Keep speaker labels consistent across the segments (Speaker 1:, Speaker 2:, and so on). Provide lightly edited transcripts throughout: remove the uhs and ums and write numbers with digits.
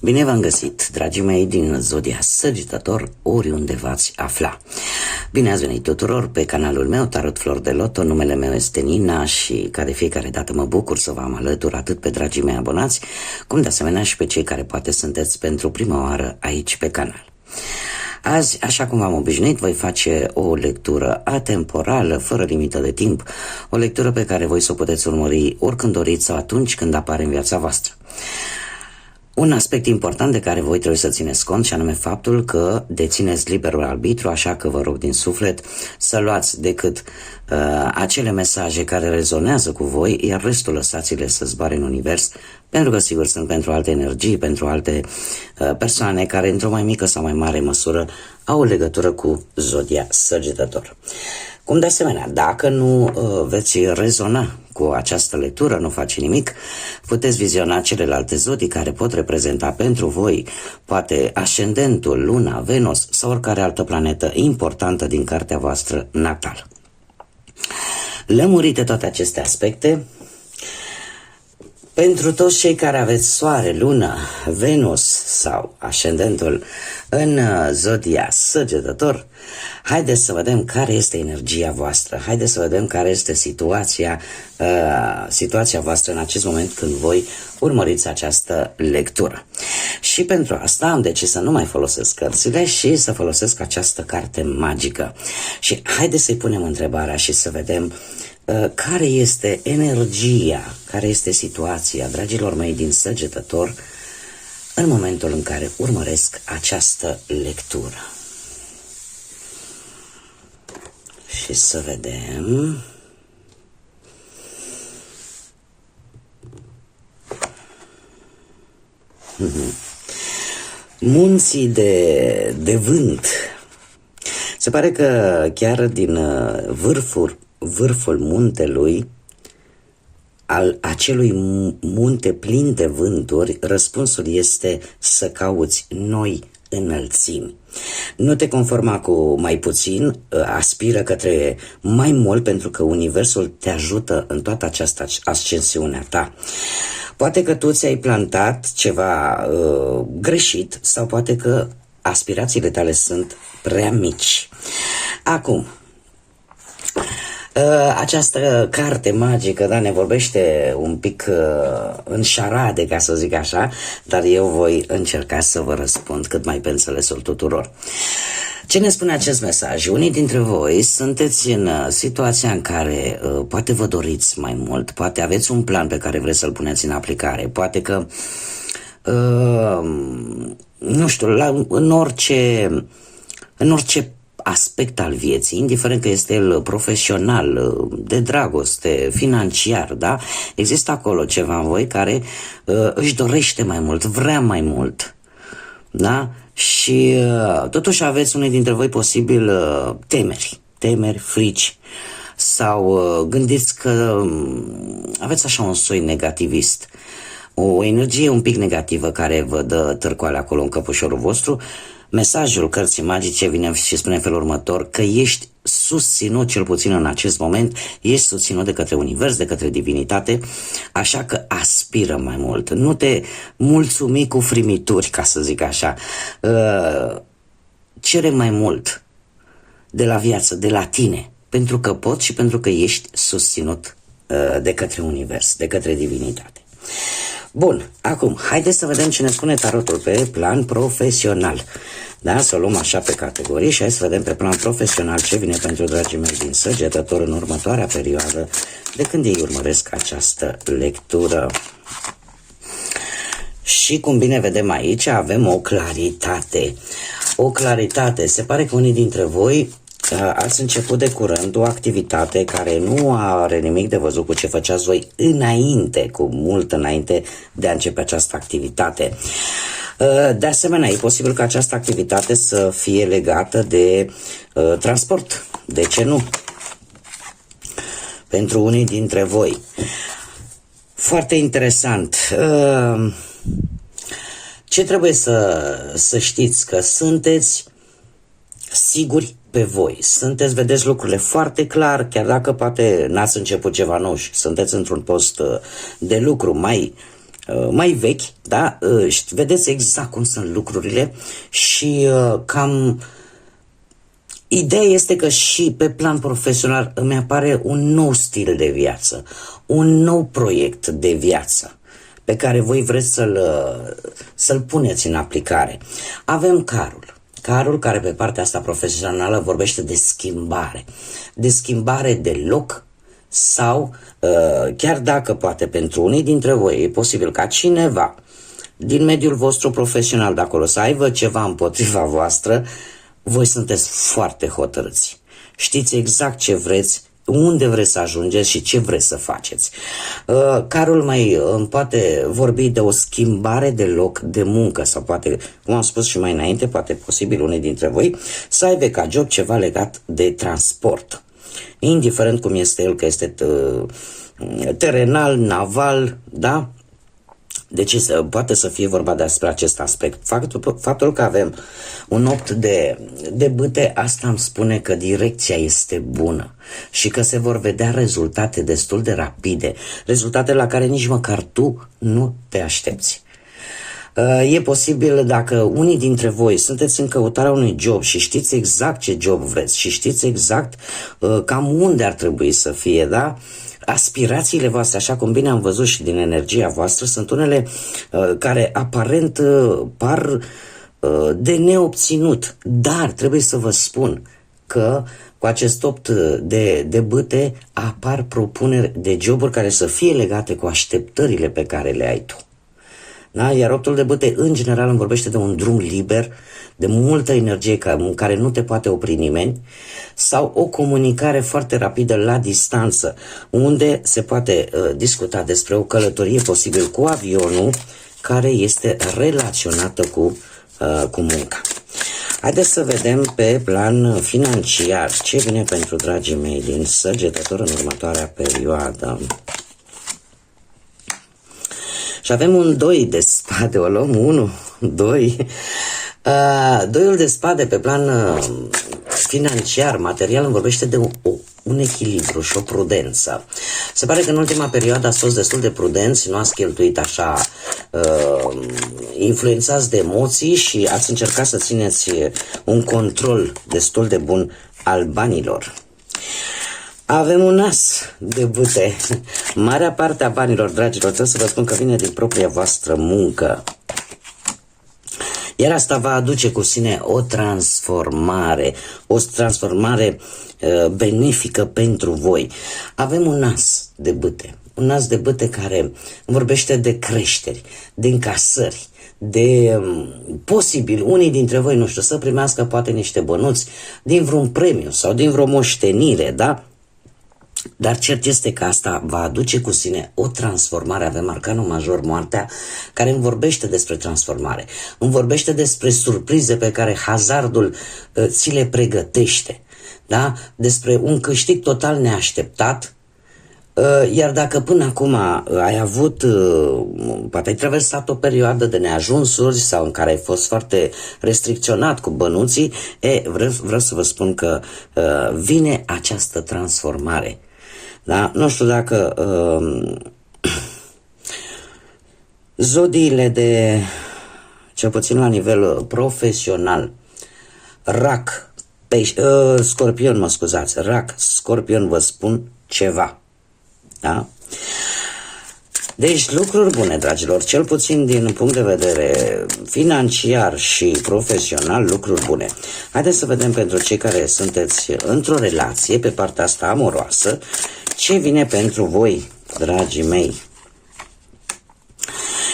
Speaker 1: Bine v-am găsit, dragii mei din Zodia Săgetător, oriunde v-ați afla. Bine ați venit tuturor pe canalul meu, Tarot Flor de Loto. Numele meu este Nina și ca de fiecare dată mă bucur să vă am alături atât pe dragii mei abonați, cum de asemenea și pe cei care poate sunteți pentru prima oară aici pe canal. Azi, așa cum v-am obișnuit, voi face o lectură atemporală, fără limită de timp, o lectură pe care voi să o puteți urmări oricând doriți sau atunci când apare în viața voastră. Un aspect important de care voi trebuie să țineți cont și anume faptul că dețineți liberul arbitru, așa că vă rog din suflet să luați decât acele mesaje care rezonează cu voi, iar restul lăsați-le să zboare în univers, pentru că sigur sunt pentru alte energii, pentru alte persoane care într-o mai mică sau mai mare măsură au o legătură cu Zodia Săgetător. Cum de asemenea, dacă nu veți rezona cu această lectură, nu face nimic, puteți viziona celelalte zodii care pot reprezenta pentru voi poate ascendentul, luna, Venus sau oricare altă planetă importantă din cartea voastră natală. Lămurite toate aceste aspecte, pentru toți cei care aveți soare, lună, Venus sau ascendentul în Zodia Săgetător, haideți să vedem care este energia voastră, haideți să vedem care este situația voastră în acest moment când voi urmăriți această lectură. Și pentru asta am decis să nu mai folosesc cărțile și să folosesc această carte magică. Și haideți să-i punem întrebarea și să vedem care este energia, care este situația dragilor mei din Săgetător în momentul în care urmăresc această lectură. Și să vedem. Munții de vânt. Se pare că chiar din vârful muntelui, al acelui munte plin de vânturi, răspunsul este să cauți noi înălțimi. Nu te conforma cu mai puțin, aspiră către mai mult, pentru că universul te ajută în toată această ascensiune a ta. Poate că tu ți-ai plantat ceva greșit sau poate că aspirațiile tale sunt prea mici. Acum, această carte magică, da, ne vorbește un pic în șarade, ca să zic așa, dar eu voi încerca să vă răspund cât mai pe înțelesul tuturor. Ce ne spune acest mesaj? Unii dintre voi sunteți în situația în care poate vă doriți mai mult, poate aveți un plan pe care vreți să-l puneți în aplicare, poate că nu știu, în orice aspect al vieții, indiferent că este el profesional, de dragoste, financiar, da? Există acolo ceva în voi care își dorește mai mult, vrea mai mult, da? Și totuși aveți unii dintre voi posibil temeri, frici, sau gândiți că aveți așa un soi negativist, o energie un pic negativă care vă dă târcoale acolo în căpușorul vostru. Mesajul cărții magice vine și spune în felul următor, că ești susținut, cel puțin în acest moment, ești susținut de către univers, de către divinitate, așa că aspiră mai mult. Nu te mulțumi cu frimituri, ca să zic așa. Cere mai mult de la viață, de la tine, pentru că poți și pentru că ești susținut de către univers, de către divinitate. Bun, acum, haideți să vedem ce ne spune tarotul pe plan profesional. Da, să o luăm așa pe categorii și hai să vedem pe plan profesional ce vine pentru dragii mei din Săgetător în următoarea perioadă de când ei urmăresc această lectură. Și cum bine vedem aici, avem o claritate. O claritate. Se pare că unii dintre voi ați început de curând o activitate care nu are nimic de văzut cu ce făceați voi înainte, cu mult înainte de a începe această activitate. De asemenea, e posibil ca această activitate să fie legată de transport. De ce nu? Pentru unii dintre voi. Foarte interesant. Ce trebuie să știți? Că sunteți siguri pe voi. Vedeți lucrurile foarte clar, chiar dacă poate n-ați început ceva nou și sunteți într-un post de lucru mai mai vechi, da? Vedeți exact cum sunt lucrurile și cam ideea este că și pe plan profesional îmi apare un nou stil de viață, un nou proiect de viață pe care voi vreți să-l puneți în aplicare. Avem Carul care pe partea asta profesională vorbește de schimbare de loc sau chiar dacă poate pentru unii dintre voi e posibil ca cineva din mediul vostru profesional de acolo să aibă ceva împotriva voastră, voi sunteți foarte hotărâți. Știți exact ce vreți, unde vreți să ajungeți și ce vreți să faceți. Carul mai poate vorbi de o schimbare de loc de muncă sau poate, cum am spus și mai înainte, poate posibil unii dintre voi să aibă ca job ceva legat de transport. Indiferent cum este el, că este terenal, naval, da? Deci poate să fie vorba despre acest aspect. Faptul că avem un 8 de bâte, asta îmi spune că direcția este bună și că se vor vedea rezultate destul de rapide, rezultate la care nici măcar tu nu te aștepți. E posibil dacă unii dintre voi sunteți în căutarea unui job și știți exact ce job vreți și știți exact cam unde ar trebui să fie, da? Aspirațiile voastre, așa cum bine am văzut și din energia voastră, sunt unele care aparent par de neobținut, dar trebuie să vă spun că cu acest 8 de bâte apar propuneri de joburi care să fie legate cu așteptările pe care le ai tu. Da? Iar 8 de bâte în general îmi vorbește de un drum liber, de multă energie care nu te poate opri nimeni, sau o comunicare foarte rapidă la distanță, unde se poate discuta despre o călătorie posibil cu avionul care este relaționată cu munca. Haideți să vedem pe plan financiar ce vine pentru dragii mei din Săgetător în următoarea perioadă. Și avem un 2 de spade, o luăm 1, 2. Doiul de spade pe plan financiar, material, îmi vorbește de un echilibru și o prudență. Se pare că în ultima perioadă ați fost destul de prudenți, nu ați cheltuit așa influențați de emoții și ați încercat să țineți un control destul de bun al banilor. Avem un as de bâte. Marea parte a banilor, dragilor, trebuie să vă spun că vine din propria voastră muncă. Iar asta va aduce cu sine o transformare benefică pentru voi. Avem un as de bâte care vorbește de creșteri, de încasări, de posibil unii dintre voi, nu știu, să primească poate niște bănuți din vreun premiu sau din vreo moștenire, da? Dar cert este că asta va aduce cu sine o transformare. Avem arcanul major, moartea, care îmi vorbește despre transformare. Îmi vorbește despre surprize pe care hazardul ți le pregătește. Da? Despre un câștig total neașteptat. Iar dacă până acum ai avut, poate ai traversat o perioadă de neajunsuri sau în care ai fost foarte restricționat cu bănuții, vreau să vă spun că vine această transformare. Da? Nu știu dacă zodiile de, cel puțin la nivel profesional, Scorpion, vă spun ceva. Da? Deci lucruri bune, dragilor, cel puțin din punct de vedere financiar și profesional, lucruri bune. Haideți să vedem pentru cei care sunteți într-o relație, pe partea asta amoroasă, ce vine pentru voi, dragii mei.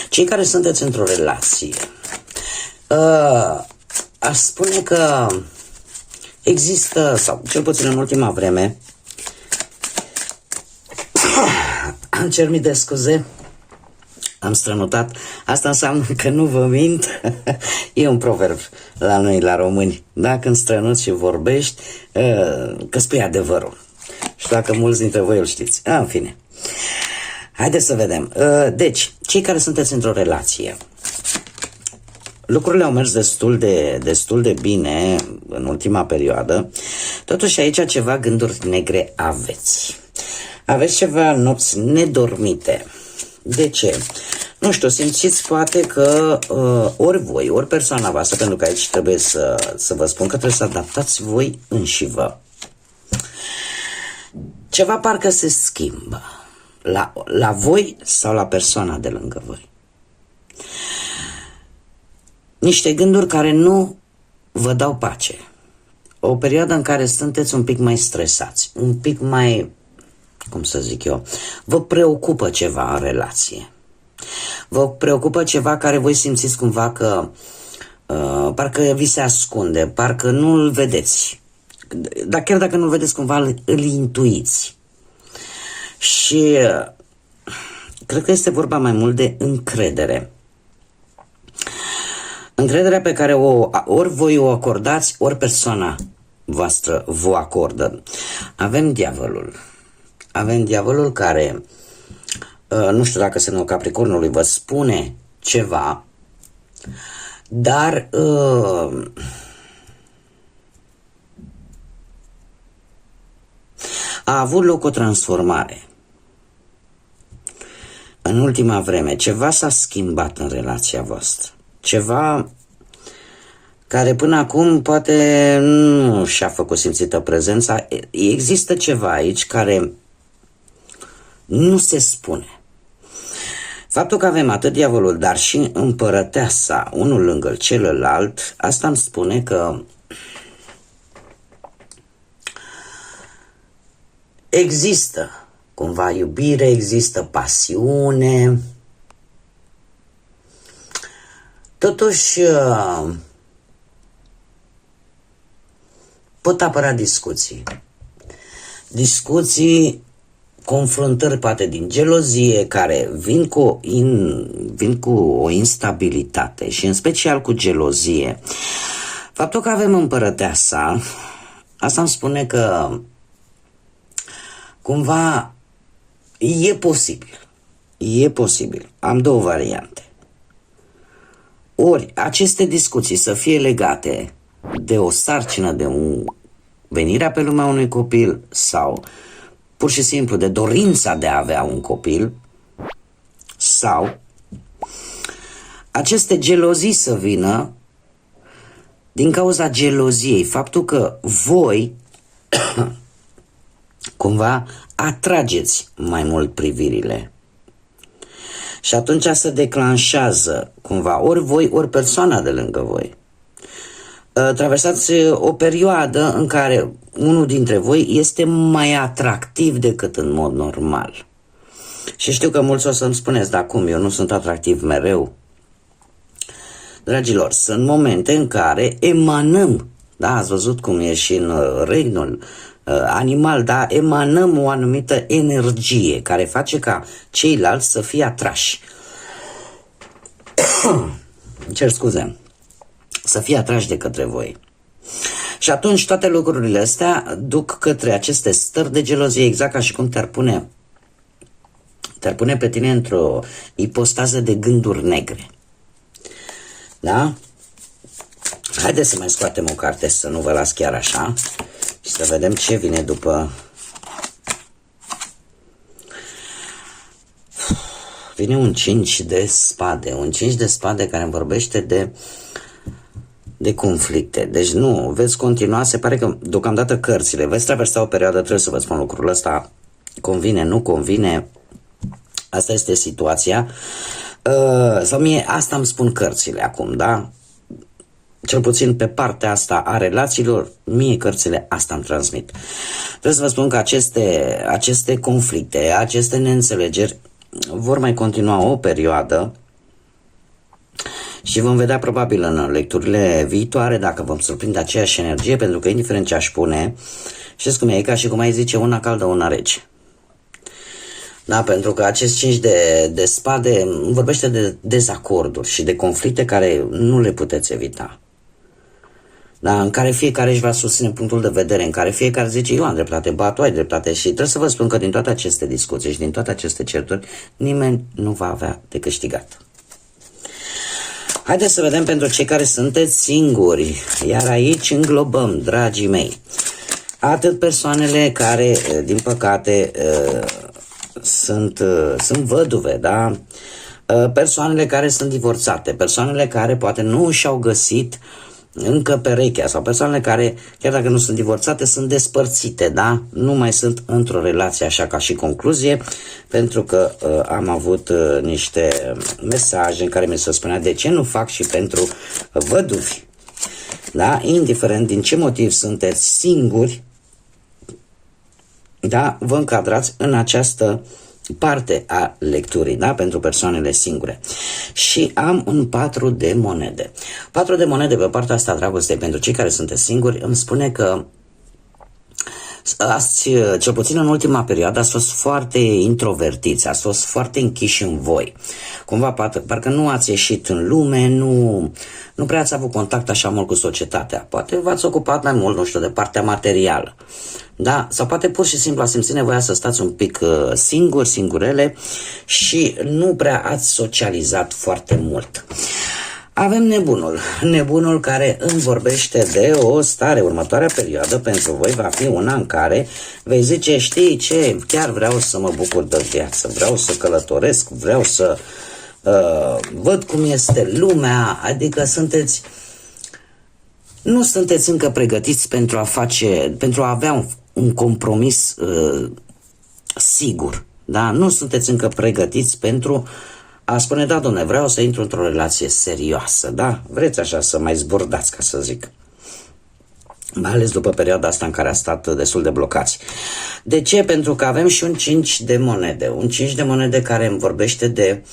Speaker 1: Cei care sunteți într-o relație, aș spune că există, sau cel puțin în ultima vreme, am cer mii de scuze, am strănutat. Asta înseamnă că nu vă mint. E un proverb la noi, la români. Da? Când strănuți și vorbești, că spui adevărul. Și dacă mulți dintre voi îl știți. În fine. Haideți să vedem. Deci, cei care sunteți într-o relație, lucrurile au mers destul de bine în ultima perioadă. Totuși aici ceva gânduri negre aveți. Aveți ceva nopți nedormite. De ce? nu știu, simțiți poate că ori voi, ori persoana voastră, pentru că aici trebuie să vă spun că trebuie să adaptați voi înșivă. Ceva parcă se schimbă la voi sau la persoana de lângă voi. Niște gânduri care nu vă dau pace. O perioadă în care sunteți un pic mai stresați, un pic mai, cum să zic eu, vă preocupă ceva în relație. Vă preocupă ceva care voi simțiți cumva că parcă vi se ascunde, parcă nu îl vedeți. Dar chiar dacă nu îl vedeți, cumva îl intuiți. Și cred că este vorba mai mult de încredere. Încrederea pe care ori voi o acordați, ori persoana voastră vă acordă. Avem diavolul. Avem diavolul care, nu știu dacă semnul Capricornului vă spune ceva, dar a avut loc o transformare. În ultima vreme, ceva s-a schimbat în relația voastră. Ceva care până acum poate nu și-a făcut simțită prezența. Există ceva aici care nu se spune. Faptul că avem atât diavolul, dar și împărăteasa, unul lângă celălalt, asta îmi spune că există cumva iubire, există pasiune. Totuși pot apărea discuții, confruntări poate din gelozie, care vin cu o instabilitate și în special cu gelozie. Faptul că avem împărăteasa, asta îmi spune că cumva e posibil. Am două variante. Ori aceste discuții să fie legate de o sarcină, de venirea pe lumea unui copil sau pur și simplu de dorința de a avea un copil, sau aceste gelozii să vină din cauza geloziei, faptul că voi cumva atrageți mai mult privirile. Și atunci se declanșează cumva ori voi, ori persoana de lângă voi. Traversați o perioadă în care unul dintre voi este mai atractiv decât în mod normal. Și știu că mulți o să-mi spuneți, dar cum, eu nu sunt atractiv mereu? Dragilor, sunt momente în care emanăm, da, ați văzut cum e și în regnul animal, da, emanăm o anumită energie care face ca ceilalți să fie atrași. Cer scuze. Să fie atrași de către voi. Și atunci toate lucrurile astea duc către aceste stări de gelozie, exact ca și cum te-ar pune pe tine într-o ipostază de gânduri negre. Da? Haideți să mai scoatem o carte, să nu vă las chiar așa, și să vedem ce vine după. Vine un 5 de spade, un 5 de spade care îmi vorbește de conflicte. Deci nu, veți continua, se pare că deocamdată cărțile, veți traversa o perioadă, trebuie să vă spun lucrul ăsta, convine, nu convine, asta este situația, sau mie asta îmi spun cărțile acum, da? Cel puțin pe partea asta a relațiilor, mie cărțile asta îmi transmit. Trebuie să vă spun că aceste conflicte, aceste neînțelegeri vor mai continua o perioadă și vom vedea probabil în lecturile viitoare dacă vom surprinde aceeași energie, pentru că indiferent ce aș pune, știți cum e ca și cum ai zice una caldă, una rece. Da, pentru că acest 5 de spade vorbește de dezacorduri și de conflicte care nu le puteți evita. Da, în care fiecare își va susține punctul de vedere, în care fiecare zice eu am dreptate, ba, tu ai dreptate, și trebuie să vă spun că din toate aceste discuții și din toate aceste certuri nimeni nu va avea de câștigat. Haideți să vedem pentru cei care sunteți singuri, iar aici înglobăm, dragii mei, atât persoanele care, din păcate, sunt văduve, da? Persoanele care sunt divorțate, persoanele care poate nu și-au găsit încă perechea, sau persoanele care, chiar dacă nu sunt divorțate, sunt despărțite, da? Nu mai sunt într-o relație, așa ca și concluzie, pentru că am avut niște mesaje în care mi se spunea de ce nu fac și pentru văduvi, da? Indiferent din ce motiv sunteți singuri, da? Vă încadrați în această parte a lecturii, da? Pentru persoanele singure. Și am un 4 de monede. 4 de monede pe partea asta a dragostei pentru cei care sunteți singuri îmi spune că ați, cel puțin în ultima perioadă, ați fost foarte introvertiți, ați fost foarte închiși în voi. Cumva parcă nu ați ieșit în lume, nu prea ați avut contact așa mult cu societatea. Poate v-ați ocupat mai mult, nu știu, de partea materială. Da? Sau poate pur și simplu ați simțit nevoia să stați un pic singuri, singurele și nu prea ați socializat foarte mult. Avem nebunul care îmi vorbește de o stare. Următoarea perioadă pentru voi va fi una în care vei zice, știi ce, chiar vreau să mă bucur de viață, vreau să călătoresc, vreau să văd cum este lumea, adică nu sunteți încă pregătiți pentru a avea un compromis sigur, da? Nu sunteți încă pregătiți pentru a spune, da, dom'le, vreau să intru într-o relație serioasă, da? Vreți așa să mai zburdați, ca să zic. Mai ales după perioada asta în care a stat destul de blocați. De ce? Pentru că avem și un 5 de monede. Un 5 de monede care îmi vorbește de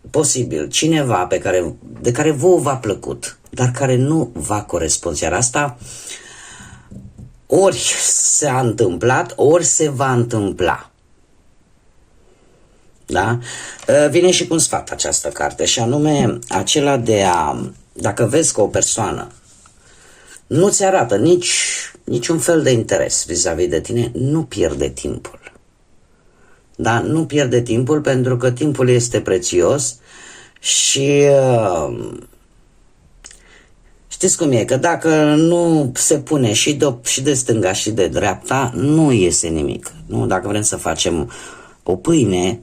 Speaker 1: posibil cineva de care vouă v-a plăcut, dar care nu v-a corespuns. Iar asta ori s-a întâmplat, ori se va întâmpla. Da? Vine și cu un sfat această carte, și anume acela de dacă vezi că o persoană nu ți arată niciun fel de interes vis-a-vis de tine, nu pierde timpul. Da? Nu pierde timpul, pentru că timpul este prețios și știți cum e, că dacă nu se pune și de stânga și de dreapta, nu iese nimic. Nu? Dacă vrem să facem o pâine,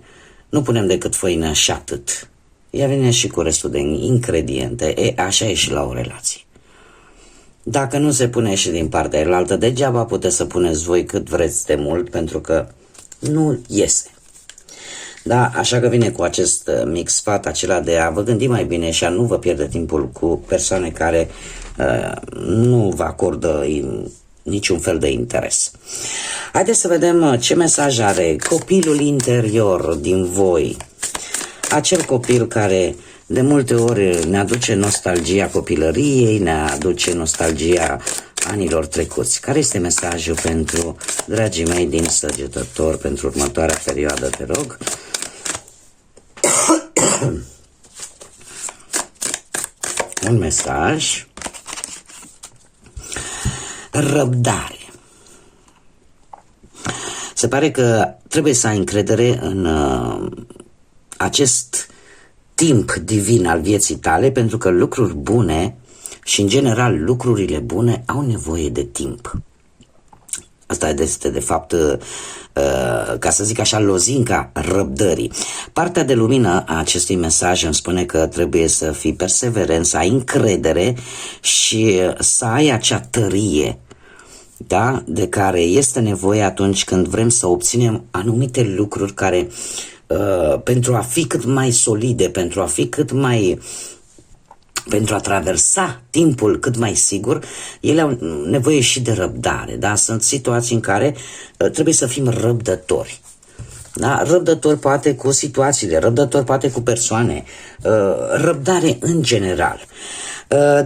Speaker 1: nu punem decât făină și atât. Ea vine și cu restul de ingrediente. Așa e și la o relație. Dacă nu se pune și din partea elaltă, degeaba puteți să puneți voi cât vreți de mult, pentru că nu iese. Da, așa că vine cu acest mic sfat, acela de a vă gândi mai bine și a nu vă pierde timpul cu persoane care nu vă acordă niciun fel de interes. Haideți să vedem ce mesaj are copilul interior din voi. Acel copil care de multe ori ne aduce nostalgia copilăriei, ne aduce nostalgia anilor trecuți. Care este mesajul pentru dragii mei din Săgetător pentru următoarea perioadă, te rog? Un mesaj. Răbdare. Se pare că trebuie să ai încredere în acest timp divin al vieții tale, pentru că lucruri bune și în general lucrurile bune au nevoie de timp. Asta este de fapt, ca să zic așa, lozinca răbdării. Partea de lumină a acestui mesaj îmi spune că trebuie să fii perseverent, să ai încredere și să ai acea tărie, da? De care este nevoie atunci când vrem să obținem anumite lucruri care, pentru a fi cât mai solide, pentru a traversa timpul cât mai sigur, ele au nevoie și de răbdare, da? Sunt situații în care trebuie să fim răbdători. Da? Răbdători poate cu situațiile, răbdători poate cu persoane, răbdare în general.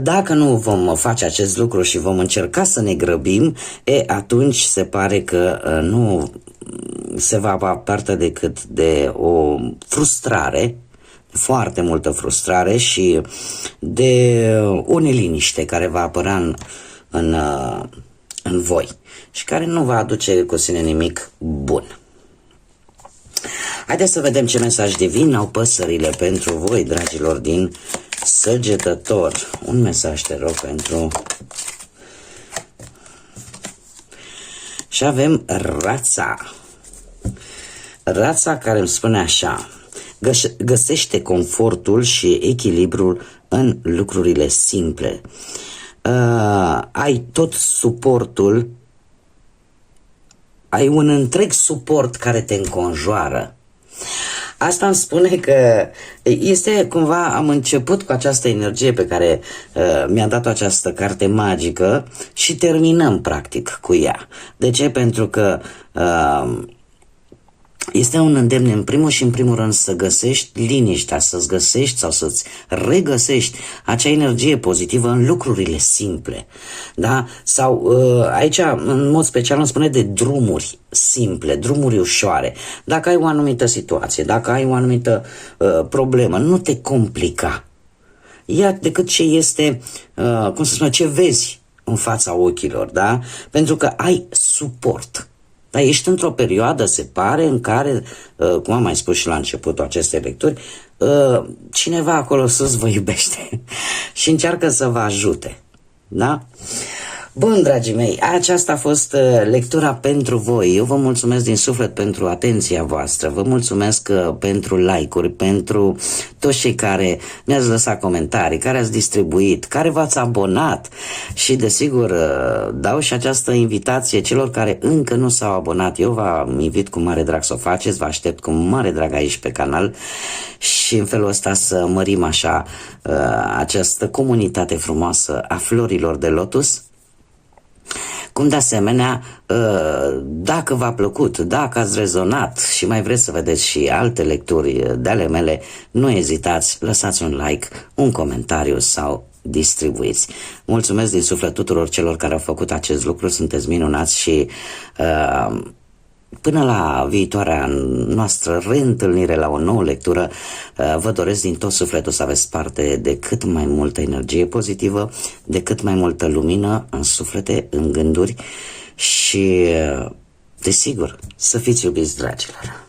Speaker 1: Dacă nu vom face acest lucru și vom încerca să ne grăbim, atunci se pare că nu se va parte decât de o frustrare, foarte multă frustrare și de o neliniște care va apărea în voi și care nu va aduce cu sine nimic bun. Haideți să vedem ce mesaj divin au păsările pentru voi, dragilor din Săgetător. Un mesaj, te rog, pentru... Și avem rața. Rața care îmi spune așa: găsește confortul și echilibrul în lucrurile simple. Ai tot suportul, ai un întreg suport care te înconjoară. Asta îmi spune că este cumva, am început cu această energie pe care mi-a dat-o această carte magică și terminăm practic cu ea. De ce? Pentru că este un îndemn în primul și în primul rând să găsești liniștea, să-ți găsești sau să-ți regăsești acea energie pozitivă în lucrurile simple. Da? Sau aici, în mod special, îmi spune de drumuri simple, drumuri ușoare. Dacă ai o anumită situație, dacă ai o anumită problemă, nu te complica. Ia decât ce este, cum să spun, ce vezi în fața ochilor, da? Pentru că ai suport. Dar ești într-o perioadă, se pare, în care, cum am mai spus și la începutul acestei lecturi, cineva acolo sus vă iubește și încearcă să vă ajute. Da? Bun, dragii mei, aceasta a fost lectura pentru voi. Eu vă mulțumesc din suflet pentru atenția voastră, vă mulțumesc pentru like-uri, pentru toți cei care mi-ați lăsat comentarii, care ați distribuit, care v-ați abonat și, desigur, dau și această invitație celor care încă nu s-au abonat. Eu vă invit cu mare drag să o faceți, vă aștept cu mare drag aici pe canal și în felul ăsta să mărim așa această comunitate frumoasă a florilor de lotus. Cum de asemenea, dacă v-a plăcut, dacă ați rezonat și mai vreți să vedeți și alte lecturi de ale mele, nu ezitați, lăsați un like, un comentariu sau distribuiți. Mulțumesc din suflet tuturor celor care au făcut acest lucru, sunteți minunați și până la viitoarea noastră reîntâlnire la o nouă lectură, vă doresc din tot sufletul să aveți parte de cât mai multă energie pozitivă, de cât mai multă lumină în suflete, în gânduri și, desigur, să fiți iubiți, dragilor.